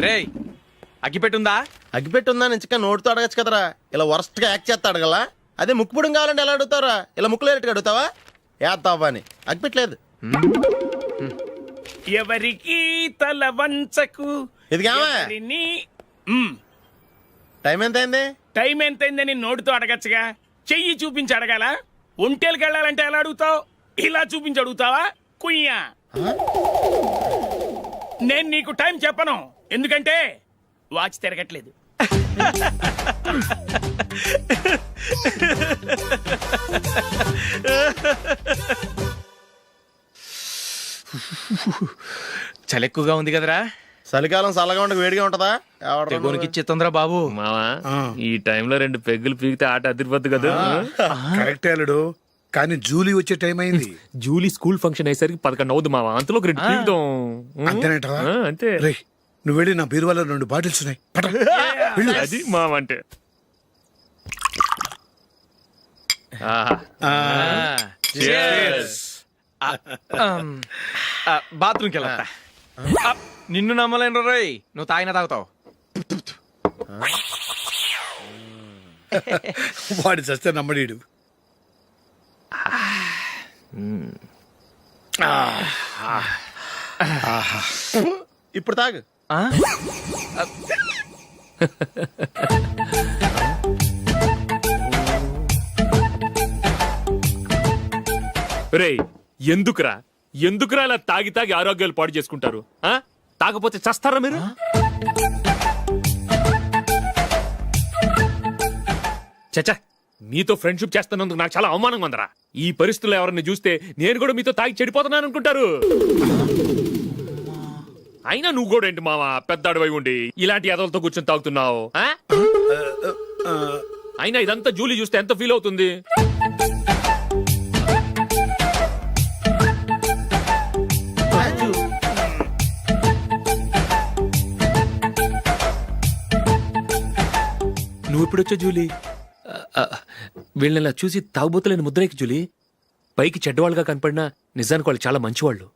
రేయ్ అగ్గిపెట్టుందా? అగ్గిపెట్టుందా నుంచి నోటితో అడగచ్చు కదరా, ఇలా వరస్ట్ గా యాక్ట్ చేస్తా అడగలా. అదే ముక్కుపుడం కావాలంటే ఎలా అడుగుతారా? ఇలా ముక్కులేటట్టుగా అడుగుతావా? ఏత్తావా అని అగ్గిపెట్టలేదు. ఎవరికి తల వంచకు. ఇది కావా టైం ఎంత అయింది? టైం ఎంతైందని నోటితో అడగచ్చుగా, చెయ్యి చూపించి అడగాల. ఒంటేలకు వెళ్ళాలంటే ఎలా అడుగుతావు? ఇలా చూపించి అడుగుతావా? కుయ్యా. నేను నీకు టైం చెప్పను, ఎందుకంటే వాచ్ తిరగట్లేదు. చలి ఎక్కువగా ఉంది కదరా. చలికాలం చల్లగా ఉండక వేడిగా ఉంటదా? తెగోనికి ఇచ్చేతుందిరా బాబు. మావా ఈ టైంలో 2 పెగ్గులు పీకితే ఆట అదిరిపోద్దు కదా. కరెక్టే అల్లుడు, కానీ జూలీ వచ్చే టైం అయింది. జూలీ స్కూల్ ఫంక్షన్ అయ్యేసరికి 11 అవుద్ది మావా, అంతలో 2 పీకుతాం. అంతేనేటవా? అంతే. రే నువ్వు వెళ్ళి నా బీరువాలో 2 బాటిల్స్ ఉన్నాయి, పట. వెళ్ళు. అది మావా అంటే. బాత్రూమ్కి వెళ్ళా. నిన్ను నమ్మలేను రోయ్, నువ్వు తాగినా తాగుతావు. వాడి చస్తే నమ్మడీడు. ఇప్పుడు తాగు. రేయ్ ఎందుకురా ఇలా తాగి తాగి ఆరోగ్యాలు పాడు చేసుకుంటారు? తాగపోతే చస్తారా మీరు? చచ్చా, మీతో ఫ్రెండ్షిప్ చేస్తున్నందుకు నాకు చాలా అవమానంగా ఉందరా. ఈ పరిస్థితుల్లో ఎవరిని చూస్తే నేను కూడా మీతో తాగి చెడిపోతున్నాను అనుకుంటారు. అయినా నువ్వు కూడా ఏంటి మావా, పెద్ద అడవై ఉండి ఇలాంటి ఎదలతో కూర్చొని తాగుతున్నావు? అయినా ఇదంతా జూలీ చూస్తే ఎంత ఫీల్ అవుతుంది? నువ్వు ఎప్పుడొచ్చా జూలీ? వీళ్ళని చూసి తాగుబోతులేని ముద్రేకి జూలీ. పైకి చెడ్డవాళ్ళుగా కనపడినా నిజానికి వాళ్ళు చాలా మంచివాళ్ళు.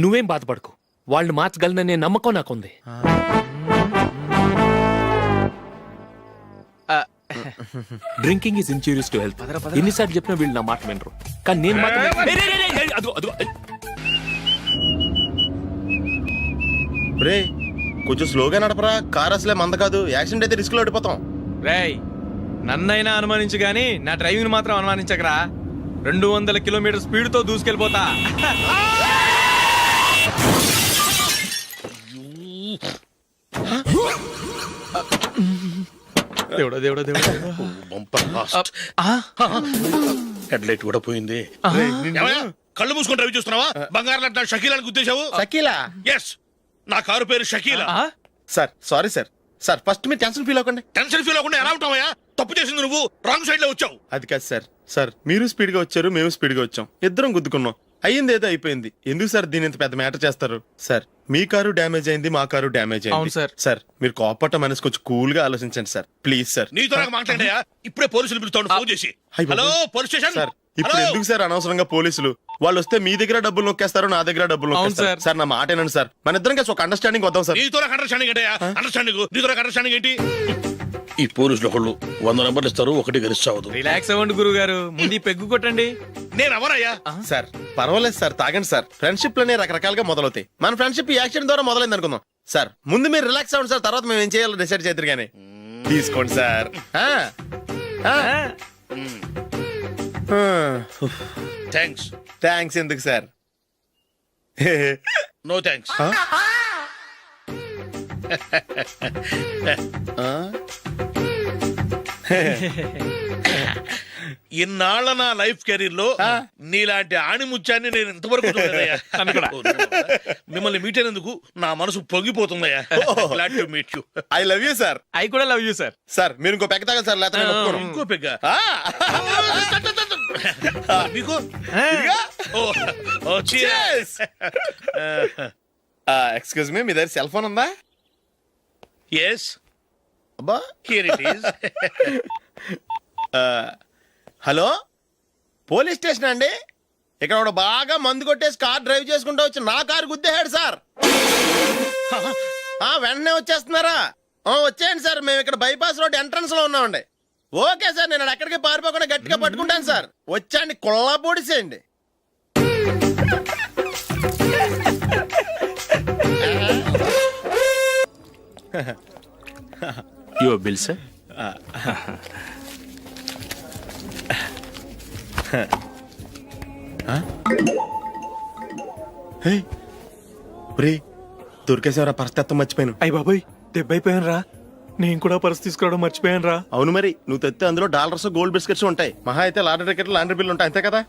నువ్వేం బాధపడకు, వాళ్ళని మార్చగలననే నమ్మకం నాకుంది. Drinking is injurious to health. ఎన్నిసార్లు చెప్పినా వీళ్ళు నా మాట వినరు, కానీ నేను మాత్రం. రే కొంచెం స్లోగా నడపరా, కార్ అసలే మంద కాదు. యాక్సిడెంట్ అయితే రిస్క్ లో ఓడిపోతాం. రేయ్ నన్నైనా అనుమానించు గాని నా డ్రైవింగ్ మాత్రం అనుమానించకరా. 200 కిలోమీటర్ స్పీడ్ తో దూసుకెళ్ళిపోతా. దేవుడా దేవుడా దేవుడా. హెడ్ లైట్ కూడా పోయింది. కళ్ళు మూసుకొని రవి చూస్తున్నావా? బంగారం లాంటి షకీలాని గుద్దేశావు. షకీలా? ఎస్, నా కారు పేరు Shakeela. Sir sorry sir. Sir first మీరు టెన్షన్ ఫీల్ అవ్వకండి. టెన్షన్ ఫీల్ అవ్వకుండా ఎలా ఉంటావయ్యా? తప్పు చేసింది నువ్వు, రాంగ్ సైడ్ లో వచ్చావు. అది కాదు సార్. సార్ మీరు స్పీడ్ గా వచ్చారు, మేము స్పీడ్ గా వచ్చాం, ఇద్దరం గుద్దుకున్నాం. అయ్యింది ఏదో అయిపోయింది. ఎందుకు సార్ దీని ఇంత పెద్ద మ్యాటర్ చేస్తారు? సార్ మీ కారు డ్యామేజ్ అయింది, మా కారు డ్యామేజ్ అయింది. సార్ మీరు కోపట్ట మనసు కొంచెం కూల్ గా ఆలోచించండి సార్, ప్లీజ్ సార్. నీతో నాకు మాట్లాడాయా? ఇప్పుడే పోలీసులు పిలుస్తాను, ఫోన్ చేసి. Hello police station. సార్ ఇప్పుడు ఎందుకు సార్ అనవసరంగా పోలీసులు? వాళ్ళు వస్తే మీ దగ్గర డబ్బులు నొక్కేస్తారు, నా దగ్గర డబ్బులు నొక్కేస్తారు. సార్ నా మాట ఏనండి సార్, మన ఇద్దరం కలిసి ఒక అండర్స్టాండింగ్ వద్దాం సార్. నీతో నాకు అండర్స్టాండింగ్ ఏంటయ్యా? అండర్స్టాండింగ్ నీతో నాకు అండర్స్టాండింగ్ ఏంటి? ఈ పోలీసులు ఒకళ్ళు 100 నెంబర్లు ఇస్తారు, ఒకటి గెలిచావదు. రిలాక్స్ అవ్వండి గురువు గారు, ముందు పెగ్గు కొట్టండి. నేను ఎవరయ్యా? సార్ పర్వాలేదు సార్, తాగండి సార్. ఫ్రెండ్షిప్ లోనే రకరకాలుగా మొదలవుతాయి. మన ఫ్రెండ్షిప్ ఈ యాక్సిడెంట్ ద్వారా మొదలైంది అనుకుందాం. సార్ ముందు మీరు రిలాక్స్ అవ్వండి సార్, తర్వాత మేము ఏం చేయాలో డిసైడ్ చేద్దరు గానీ. తీసుకోండి సార్. థ్యాంక్స్. థ్యాంక్స్ ఎందుకు సార్? No thanks. ఇన్నాళ్ళ నా లైఫ్ కెరీర్ లో నీలాంటి ఆణిముత్యాన్ని నేను ఇంతవరకు చూడలేదయ్యా. మిమ్మల్ని మీట్ అయినందుకు నా మనసు పొంగిపోతుందయ్యా. Glad to meet you. I love you sir. I కూడా లవ్ యూ సార్. సార్ మీరు ఇంకో పెక్క తాగండి సార్, లేకపోతే ఇంకో పెగ్గ మీకు. ఎక్స్క్యూజ్ మీ, మీ దగ్గర సెల్ ఫోన్ ఉందా? ఎస్, అబ్బా here it is. Hello police station అండి. ఇక్కడ ఒకడు బాగా మందు కొట్టేసి కార్ డ్రైవ్ చేసుకుంటూ వచ్చి నా కారు గుద్దేశాడు సార్. వెంటనే వచ్చేస్తున్నారా? వచ్చేయండి సార్, మేము ఇక్కడ బైపాస్ రోడ్ ఎంట్రన్స్ లో ఉన్నామండి. ఓకే సార్, నేను ఎక్కడికి పారిపోకుండా గట్టిగా పట్టుకుంటాను సార్. వచ్చాండి, కుళ్ళా పొడిసేయండి. Your bill sir. దొరికేసేవరా, పరిస్థితి మర్చిపోయాను. అయ్య బాబాయ్, దెబ్బైపోయాను రా. నేను కూడా పర్స్ తీసుకురావడం మర్చిపోయాను రా. అవును మరి, నువ్వు తెస్తే అందులో డాలర్స్ గోల్డ్ బిస్కెట్స్ ఉంటాయి. మహా అయితే లాటరీ టికెట్ లాండ్రీ బిల్లు ఉంటాయి, అంతే కదా.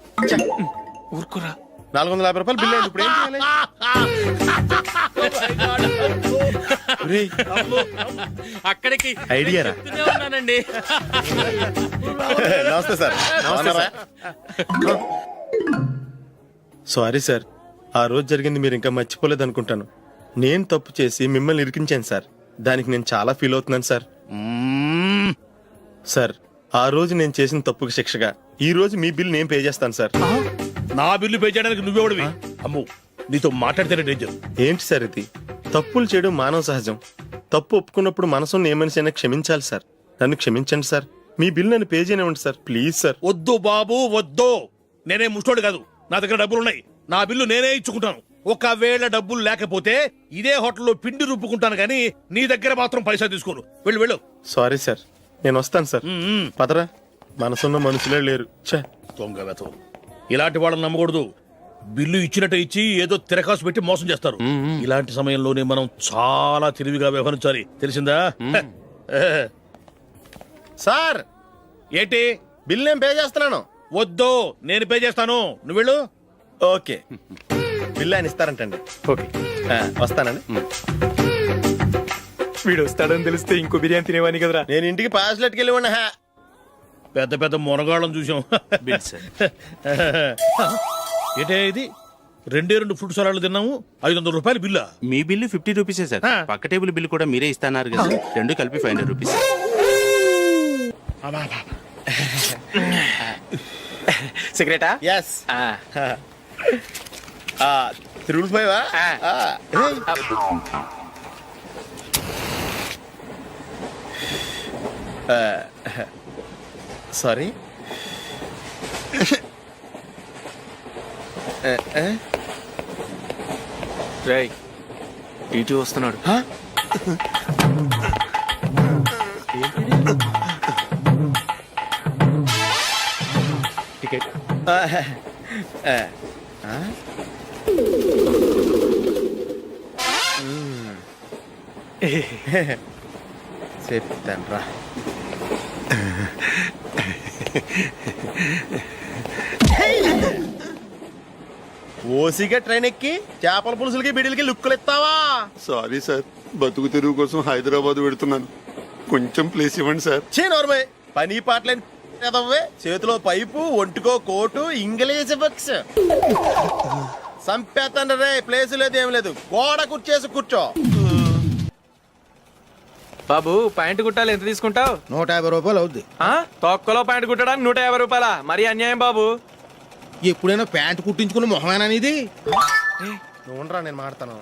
ఊరుకురా. 450 రూపాయలు బిల్లు అయింది. ఇప్పుడు ఏం చేయాలి? ఒరేయ్, అక్కడికి ఐడియా రా. చెప్తూనే ఉన్నానండి. నమస్తే సార్. బాగున్నారా? సారీ సార్, ఆ రోజు జరిగింది మీరు ఇంకా మర్చిపోలేదు అనుకుంటాను. నేను తప్పు చేసి మిమ్మల్ని ఇరికించాను సార్. దానికి నేను చాలా ఫీల్ అవుతున్నాను సార్. సార్, ఆ రోజు నేను చేసిన తప్పుకి శిక్షగా ఈ రోజు మీ బిల్ నేను పే చేస్తాను సార్. నా బిల్లు పే చేయడానికి నువ్వెవడివి? అమ్ము, నీతో మాట్లాడితేనే డేంజర్. ఏంటి సార్ ఇది? తప్పులు చేయడం మానవ సహజం. తప్పు ఒప్పుకున్నప్పుడు మనసుని ఏ మనిషి అయినా క్షమించాలి సార్. నన్ను క్షమించండి సార్. మీ బిల్ నన్ను పే చేయనివ్వండి సార్, ప్లీజ్ సార్. వద్దు బాబు, వద్దు. నేనే ముష్టోడు కాదు, నా దగ్గర డబ్బులున్నాయి. నా బిల్లు నేనే ఇచ్చుకుంటాను. ఒకవేళ డబ్బులు లేకపోతే ఇదే హోటల్లో పిండి రుబ్బుకుంటాను, కానీ నీ దగ్గర మాత్రం పైసా తీసుకోను. వెళ్ళు వెళ్ళు. సారీ సార్, నేను వస్తాను సార్. పదరా, మనసున్న మనుషులే లేరు. ఛే, దొంగ వెతవు. ఇలాంటి వాళ్ళని నమ్మకూడదు. బిల్లు ఇచ్చినట్టు ఇచ్చి ఏదో తిరకాసు పెట్టి మోసం చేస్తారు. ఇలాంటి సమయంలోనే మనం చాలా తెలివిగా వ్యవహరించాలి, తెలిసిందా? సార్, ఏంటి? బిల్ నేను పే చేస్తున్నాను. వద్దు, నేను పే చేస్తాను, నువ్వు వెళ్ళు. ఓకే, బిల్ ఆయన ఇస్తారంటండి. ఓకే, వస్తానండి. వీడు వస్తాడని తెలిస్తే ఇంకో బిర్యానీ తినేవాని కదరా. నేను ఇంటికి పాస్లెట్కి వెళ్ళి ఉన్నా. పెద్ద పెద్ద మునగాళ్ళం చూసాం. Bill sir. ఏంటే ఇది? 2 ఫ్రూట్ సలాడ్లు తిన్నాము, 500 రూపాయలు బిల్లా? మీ బిల్లు 50 రూపీసే సార్. ఆ. పక్క టేబుల్ బిల్లు కూడా మీరే ఇస్తాన్నారు కదా, రెండు కలిపి 500 రూపీస్. సిగరెటా? ఎస్. 3 సారీ. రేయ్, ఇటు వస్తున్నాడు. టికెట్. చెప్తాను రా. ఓసిగా ట్రైన్ ఎక్కి చేపల పులుసులకి బిడిలకి లుక్కులు ఇస్తావా? సారీ సార్, బతుకు తెరువు కోసం హైదరాబాద్ పెడుతున్నాను, కొంచెం ప్లేస్ ఇవ్వండి సార్. నోర్మే, పని పాటలేని ఎదవ్వే. చేతిలో పైపు, ఒంటికో కోటు, ఇంగ్లీష్ బుక్స్. సంపేతండ్రి రే, ప్లేస్ లేదు ఏం లేదు, గోడ కుర్చేసి కూర్చో. బాబు, ప్యాంటు కుట్టాలి, ఎంత తీసుకుంటావు? 150 రూపాయలు అవుద్ది. తొక్కలో ప్యాంటు కుట్టడానికి 150 రూపాయలా? మరి అన్యాయం బాబు. ఎప్పుడైనా ప్యాంట్ కుట్టించుకున్న మొహమేనా ఇది? నువ్వురా, నేను మాడతాను.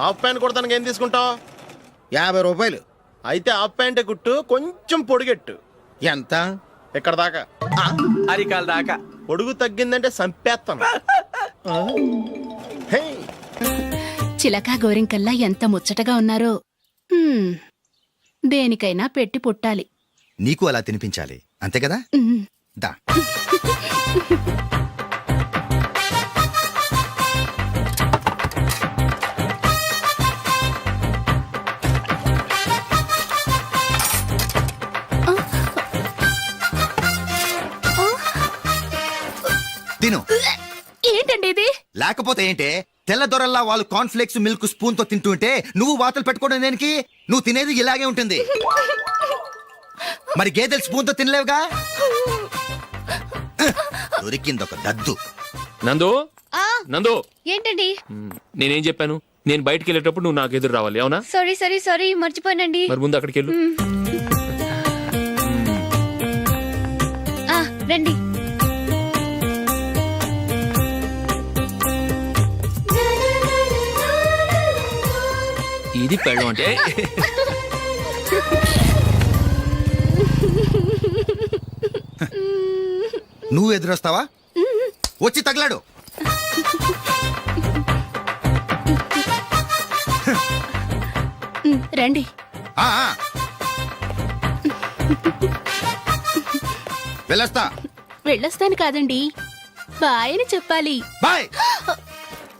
హాఫ్ ప్యాంట్ కుడతానికి ఏం తీసుకుంటావు? 50 రూపాయలు. అయితే హాఫ్ ప్యాంటే కుట్టు, కొంచెం పొడిగెట్టు. ఎంత? ఇక్కడ దాకా, అరికాల దాకా. పొడుగు తగ్గిందంటే సంపేస్తాను. హే, చిలకా గోరింకల్లా ఎంత ముచ్చటగా ఉన్నారో. దేనికైనా పెట్టి పుట్టాలి. నీకు అలా తినిపించాలి, అంతే కదా? దా. తిను. ఏంటండి ఇది? లేకపోతే ఏంటే, తెల్లదొరల్లా వాళ్ళు కార్న్ఫ్లేక్స్ మిల్క్ స్పూన్ తో తింటుంటే నువ్వు వాతలు పెట్టుకోవడం దేనికి? నువ్వు తినేది ఇలాగే ఉంటుంది. మరి గేదెలు స్పూన్ తో తినలేవుగా. దొరికింది ఒక దద్దు. నందు, నందు, ఏంటండి? నేనేం చెప్పాను? నేను బయటికి వెళ్ళేటప్పుడు నువ్వు నాకు ఎదురు రావాలి, అవునా? సారీ సారీ సారీ, మర్చిపోయానండి. మరి ముందు అక్కడికి వెళ్ళు. రండి. ఇది ఇది పెళ్ళం అంటే. నువ్వు ఎదురొస్తావా? వచ్చి తగలాడు. రండి. ఆ, ఆ. వెళ్ళొస్తా. వెళ్ళొస్తాను కాదండి, బాయ్ అని చెప్పాలి. బాయ్.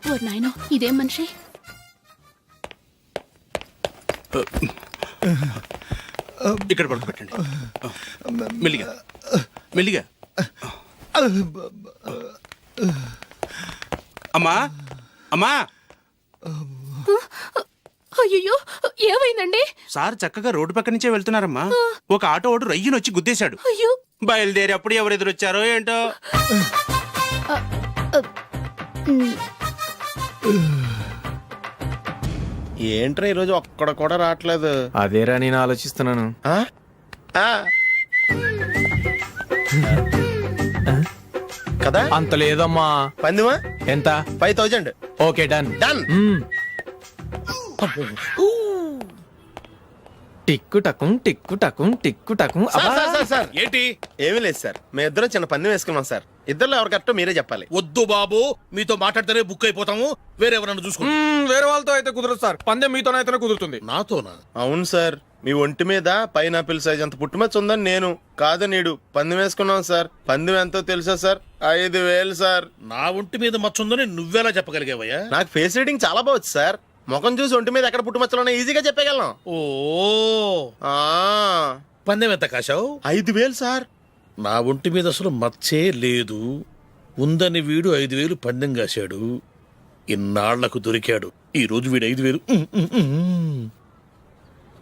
ఓ నాయనో, ఇదేం మనిషి. ఇక్కడ పడుకోబెట్టండి. మెల్లిగా మెల్లిగా. అమ్మా అమ్మా, అయ్యో, ఏమైందండి? సార్ చక్కగా రోడ్డు పక్క నుంచే వెళ్తున్నారమ్మా. ఒక ఆటో ఓడు రయ్యను వచ్చి గుద్దేశాడు. అయ్యో. బయలుదేరి అప్పుడు ఎవరు ఎదురొచ్చారో ఏంటో. ఏంట్రా ఈరోజు ఒక్కడ కూడా రావట్లేదు. అదేరా నేను ఆలోచిస్తున్నాను. ఆ? ఆ. కదా అంత లేదమ్మా. పందిమా ఎంత? 5000. Okay, done. డన్. టిక్కు టకుం టిక్కు టకుం టిక్కు టకుం. సార్ ఏంటి? ఏమీ లేదు సార్, మేము ఇద్దరం చిన్న పందెం వేసుకున్నాం సార్. ఇద్దరు ఎవరు కరెక్టో మీరే చెప్పాలి. వద్దు బాబు, మీతో మాట్లాడితేనే బుక్ అయిపోతాము. వేరే ఎవరన్నా చూసుకోండి. వేరే వాళ్ళతో అయితే కుదరదు సార్, పందెం మీతోనైతేనే కుదురుతుంది. నాతోనా? అవును సార్, మీ ఒంటి మీద పైనాపిల్ సైజ్ అంత పుట్టుమచ్చ ఉందని నేను కాదు నీడు పందెం వేసుకున్నాం సార్. పందెం ఎంతో తెలుసా సార్? 5000 సార్. నా ఒంటి మీద మచ్చ ఉందని నువ్వెలా చెప్పగలిగావయ్యా? నాకు ఫేస్ రీడింగ్ చాలా బాగుంది సార్. ముఖం చూసి ఒంటి మీద ఎక్కడ పుట్టుమచ్చలో ఈజీగా చెప్పగలం. ఓ, ఆ, పందెం ఎంత కాశావు? 5000 సార్. నా ఒంటి మీద అసలు మచ్చే లేదు. ఉందని వీడు 5000 పందెం కాశాడు. ఇన్నాళ్లకు దొరికాడు. ఈ రోజు వీడు 5000.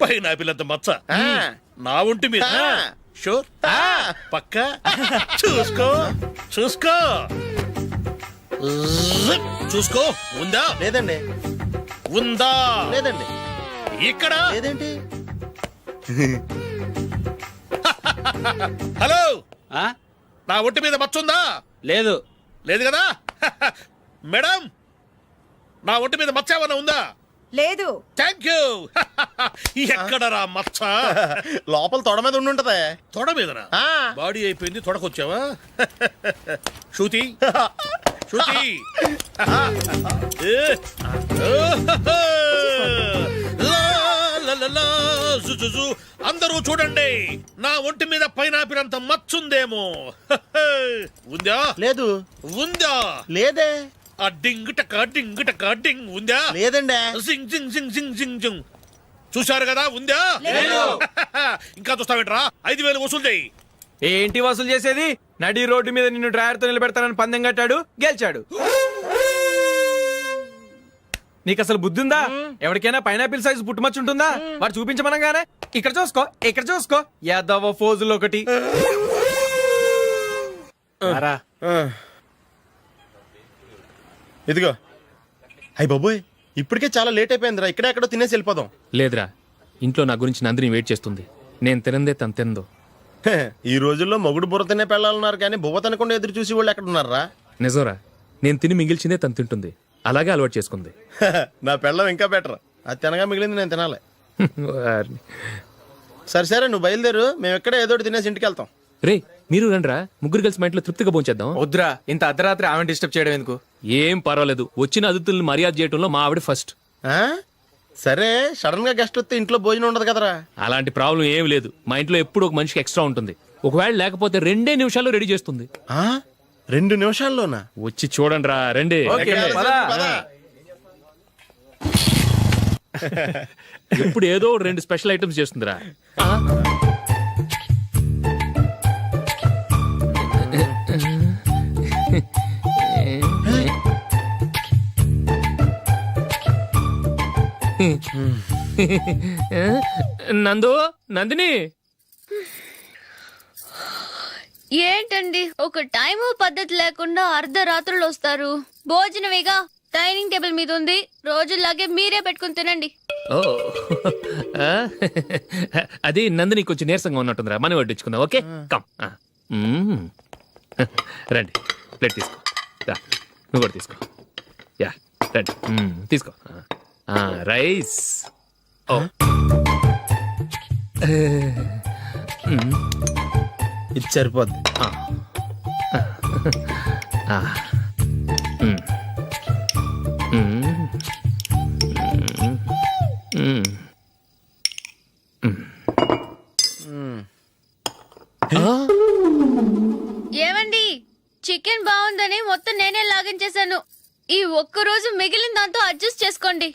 పైన పిల్లంత మచ్చ ఆ. నా ఒంటి మీద. ఆ. షూర్? ఆ. పక్క చూసుకో చూసుకో జిప్. చూసుకో. ఉందా? లేదండి. ఉందా? లేదండి. ఇక్కడ లేదేంటి? హలో, ఆ? నా ఒంటి మీద మచ్చ ఉందా? లేదు. లేదు కదా? మేడం, నా ఒంటి మీద మచ్చ ఏమన్నా ఉందా? లేదు. Thank you. ఎక్కడరా మచ్చ? లోపల తొడ మీద ఉండుంటదే. తొడ మీదనా? ఆ. బాడీ అయిపోయింది, తొడకొచ్చావా? శృతి శృతి. ఏ. లా, లా, లా, లా, జు, జు, జు. అందరూ చూడండి, నా ఒంటి మీద పైనాపిల్ అంత మచ్చుందేమో. ఉందా? లేదు. ఉందా? లేదే. ఆ డింగ్ టక డింగ్ టక డింగ్. ఉందా? లేదండి. జింగ్ జింగ్ జింగ్ జింగ్ జింగ్ జింగ్. చూశారు కదా? ఉందా? ఇంకా చూస్తావేంట్రా? 5000 వసూలు చేయి. ఏంటి వసూలు చేసేది? నడి రోడ్డు మీద నిన్ను డ్రైవర్తో నిలబెడతానని పందెం కట్టాడు, గెలిచాడు. నీకు అసలు బుద్ధి ఉందా? ఎవరికైనా పైనాపిల్ సైజ్ పుట్టుమచ్చు ఉంటుందా? వాడు చూపించమనగానే ఇక్కడ చూసుకో, ఇక్కడ చూసుకో, యాదవ ఫోజులు ఒకటి. రా. ఆ. ఇదిగో. అయ్య బాబోయ్, ఇప్పటికే చాలా లేట్ అయిపోయిందిరా. ఇక్కడే ఎక్కడో తినేసి వెళ్ళిపోదాం. లేదురా, ఇంట్లో నా గురించి నందిని వెయిట్ చేస్తుంది. నేను తినందే తను తిందో. హే, ఈ రోజుల్లో మొగుడు బుర్ర తినే పెళ్ళాలన్నారు కానీ బువ్వ తినకుండా ఎదురు చూసి వాళ్ళు ఎక్కడ ఉన్నారా? నిజంరా, నేను తిని మిగిల్చిందే తను తింటుంది. అలాగే అలవాటు చేసుకుంది. నా పెళ్ళం ఇంకా బెటర్. అది తినగా మిగిలింది నేను తినాలి. వారిని. సరే సరే, నువ్వు బయలుదేరు. మేము ఎక్కడ ఏదో ఒకటి తినేసి ఇంటికి వెళ్తాం. రే, మీరు రండ్రా, ముగ్గురు కలిసి మా ఇంట్లో తృప్తిగా పోంచేద్దాం. వద్దురా, ఇంత అర్ధరాత్రి ఆమె డిస్టర్బ్ చేయడం ఎందుకు? ఏం పర్వాలేదు, వచ్చిన అతిథులను మర్యాద చేయడంలో మా ఆవిడ ఫస్ట్. ఆ? సరే, సడన్ గా గెస్ట్ వస్తే ఇంట్లో భోజనం ఉండదు కదరా. అలాంటి ప్రాబ్లం ఏం లేదు. మా ఇంట్లో ఎప్పుడు ఒక మనిషికి ఎక్స్ట్రా ఉంటుంది. ఒకవేళ లేకపోతే 2 నిమిషాల్లో రెడీ చేస్తుంది. ఆ? 2 నిమిషాల్లోనా? వచ్చి చూడండి రా, రండి. ఓకే, పద. ఎప్పుడు ఏదో 2 స్పెషల్ ఐటమ్స్ చేస్తుందిరా. నందు, నందిని. ఏంటండి ఒక టైము పద్ధతి లేకుండా అర్ధరాత్రులు వస్తారు? భోజనమేగా డైనింగ్ టేబుల్ మీద ఉంది, రోజుల్లాగే మీరే పెట్టుకుని తినండి. ఓ, అది నందిని కొంచెం నీరసంగా ఉన్నట్టుందిరా, మనం వడ్డించుకుందాం. Okay, come. రండి, ప్లేట్ తీసుకో. రా, నువ్వు కూడా తీసుకో. యా, రండి, తీసుకో. రైస్. ఇది సరిపోద్ది. ఏమండి చికెన్ బాగుందని మొత్తం నేనే లాగించేశాను. ఈ ఒక్క రోజు మిగిలిన దాంతో అడ్జస్ట్ చేసుకోండి.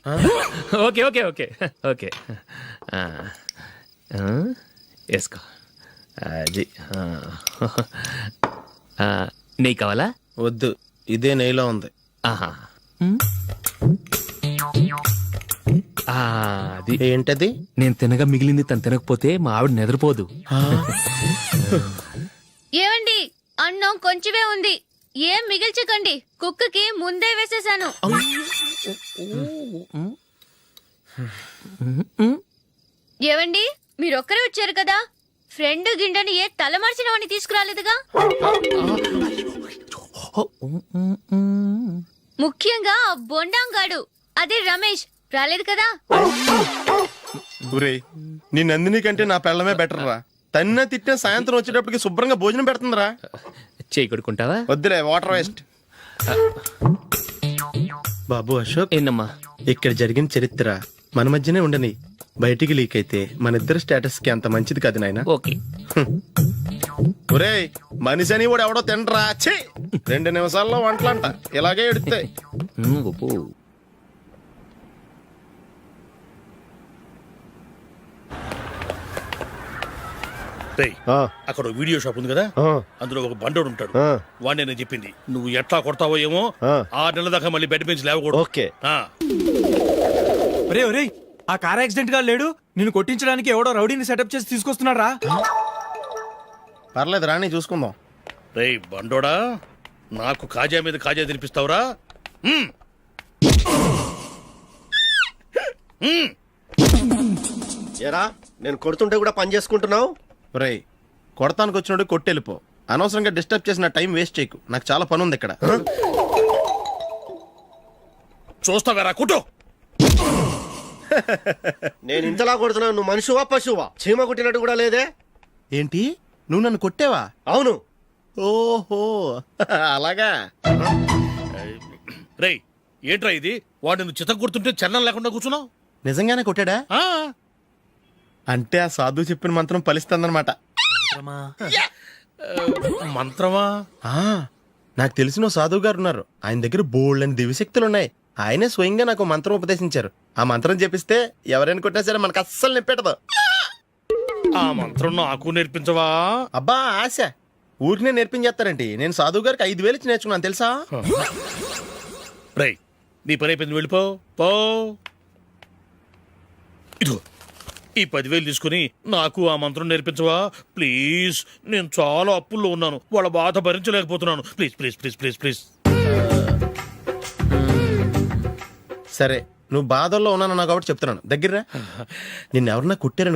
ఓకే ఓకే ఓకే ఓకే వేసుకో. అది నెయ్యి కావాలా? వద్దు, ఇదే నెయ్యిలో ఉంది. ఆహా. అది ఏంటది? నేను తినగా మిగిలింది తను తినకపోతే మా ఆవిడ నిద్రపోదు. ఏమండి అన్నం కొంచెమే ఉంది, ఏం మిగిల్చకండి. కుక్కకి ముందే వేసేసాను. ఏవండి మీరొక్కరే వచ్చారు కదా, ఫ్రెండ్ గిండెని ఏ తలమార్చిన వాడిని తీసుకురాలేదుగా. ముఖ్యంగా ఆ బొండాంగాడు అదే రమేష్ రాలేదు కదా. ఊరే, నీ నందిని కంటే నా పెళ్ళమే బెటర్ రా. తన్న తిట్టిన సాయంత్రం వచ్చేటప్పటికి శుభ్రంగా భోజనం పెడుతుందిరా. చేయి కొడుకుంటావా? వద్దులే, వాటర్ వేస్ట్. బాబు అశోక్, ఏందమ్మా? ఇక్కడ జరిగిన చరిత్ర మన మధ్యనే ఉండని, బయటికి లీక్ అయితే మన ఇద్దరు స్టేటస్ కి అంత మంచిది కాదు నాయన. ఓకే. ఒరేయ్, మనిషి అని కూడా ఎవడో తినరా. ఛీ, 2 నిమిషాల్లో వంటలంట ఇలాగే ఎడుతాయి. రేయ్, అక్కడ ఓ వీడియో షాప్ ఉంది కదా, అందులో ఒక బండోడు ఉంటాడు. వాడిని నేను చెప్పింది నువ్వు ఎట్లా కొడతావో ఏమో, 6 నెలల దాకా మళ్ళీ బెడ్ పెంచి లేవకూడదు. ఓకే. ఒరే ఒరే, ఆ కార్ యాక్సిడెంట్ గా లేడు, నిన్ను కొట్టించడానికి ఎవడో రౌడీని సెటప్ చేసి తీసుకొస్తున్నారా? పర్లేదు రాని, చూసుకుందాం. రేయ్ బండోడా, నాకు కాజా మీద కాజా తినిపిస్తావురా? ఎరా, నేను కొడుతుంటే కూడా పని చేసుకుంటున్నావు. ఒరేయ్, కొడతానికి వచ్చినోడు కొట్టెళ్ళిపో. అనవసరంగా డిస్టర్బ్ చేసిన టైం వేస్ట్ చేయకు, నాకు చాలా పని ఉంది ఇక్కడ. చూస్తావేరా కుట్టు. నేను ఇంతలా కొడుతున్నావు, నువ్వు మనిషివా పశువా? చీమ కుట్టినట్టు కూడా లేదే. ఏంటి, నువ్వు నన్ను కొట్టేవా? అవును. ఓహో, అలాగా. రేయ్ ఏంట్రా ఇది, వాడు నువ్వు చిత్త గుర్తుంటే చలనం లేకుండా కూర్చున్నావు. నిజంగానే కొట్టాడా? అంటే ఆ సాధువు చెప్పిన మంత్రం ఫలిస్తుందన్నమాట. మంత్రమా? నాకు తెలిసిన ఓ సాధువు గారు ఉన్నారు, ఆయన దగ్గర బోల్డ్ అని దివ్యశక్తులు ఉన్నాయి. ఆయనే స్వయంగా నాకు మంత్రం ఉపదేశించారు. ఆ మంత్రం చెప్పిస్తే ఎవరైనా కొట్టినా సరే మనకు అస్సలు నిప్పెట్టదు. ఆ మంత్రం నాకు నేర్పించవా? అబ్బా ఆశ, ఊరినే నేర్పించేస్తారండి. నేను సాధువు గారికి 5,000 ఇచ్చి నేర్చుకున్నాను తెలుసా. రేయ్, నీ పని అయిపోయింది, వెళ్ళిపో పో. ఇదిగో ఈ 10,000 తీసుకుని నాకు ఆ మంత్రం నేర్పించవా ప్లీజ్. నేను చాలా అప్పుల్లో ఉన్నాను, వాళ్ళ బాధ భరించలేకపోతున్నాను. Please please please please please. సరే, నువ్వు బాధల్లో ఉన్నాను నాకు కాబట్టి చెప్తున్నాను. దగ్గర నిన్ను ఎవరన్నా కుట్టారని